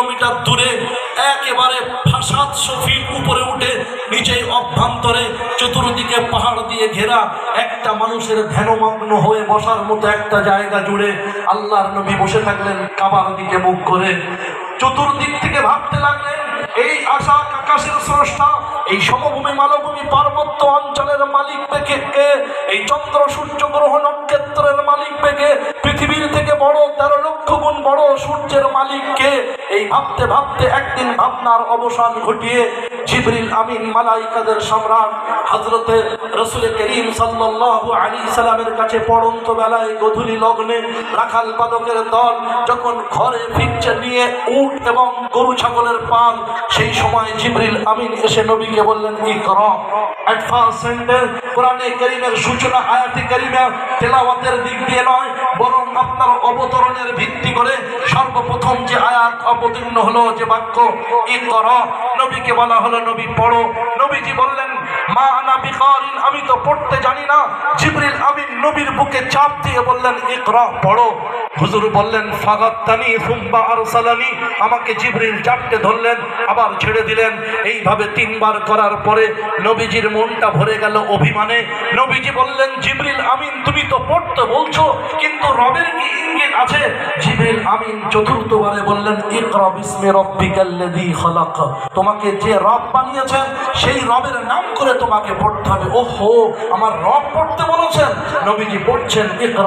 Kilometre দূরে একেবারে ফাসাদ শফির উপরে উঠে নিচে অভ্যন্তরে চতুর্দিকে পাহাড় দিয়ে ঘেরা একটা মানুষের ধ্যানমগ্ন হয়ে বসার মতো একটা জায়গা জুড়ে আল্লাহর নবী বসে থাকলেন কাবার দিকে মুখ করে। চতুর্দিক থেকে ভাবতে লাগলেন, এই আকাশের স্রষ্টা, এই সমভূমি মালভূমি পার্বত্য অঞ্চলের মালিক পেকে কে? এই চন্দ্র সূর্য গ্রহ নক্ষত্রের মালিক পেকে? পৃথিবীর থেকে বড় 13 লক্ষ গুণ বড় সূর্যের মালিক কে? এই ভাবতে ভাবতে একদিন ভাবনার অবসান ঘটিয়ে জিবরিল আমিন মালাইকাদের সম্রাট হযরতে রাসূল করিম সাল্লাল্লাহু আলাইহি সাল্লামের কাছে পড়ন্ত বেলায় গধূলি লগ্নে রাখাল পালকের দল যখন ঘরে ফিরছে নিয়ে উট এবং গরু ছাগলের পাল, সেই সময় জিবরিল আমিন এসে নবীকে বললেন, ইকরা। অ্যাডভান্সমেন্টের কোরআনে কারীমের সূচনা আয়াতে কারীমা তেলাওয়াতের দিক দিয়ে নয়, বরং আপনার অবতরণের ভিত্তি করে সর্বপ্রথম যে আয়াত অবতীর্ণ হলো, যে বাক্য ইকরা, নবীকে বলা হলো নবী পড়ো। নবীজি বললেন, মা আনা বিকারিন, আমি তো পড়তে জানি না। জিবরিল আমিন নবীর বুকে চাপ দিয়ে বললেন, ইকরা, পড়ো। হুজুর বললেন, ফাগাত্তানি সুম্মা আরসালানি, আমাকে জিবরিল চাপতে ধরলেন, আবার ছেড়ে দিলেন। এইভাবে 3 বার করার পরে নবীজির মনটা ভরে গেল অভিমানে। নবীজি বললেন, জিবরিল আমিন তুমি তো পড়তে বলছো, কিন্তু রবের কি ইঙ্গিত আছে? জিবরিল আমিন চতুর্থবারে বললেন, ইকরা বিসমি রাব্বিকাল্লাযী খালাক, তোমাকে যে রব বানিয়েছেন সেই রবের নাম করে তোমাকে পড়তে হবে। ওহো, আমার রব পড়তে বলেছেন। নবীজি পড়ছেন, ইকরা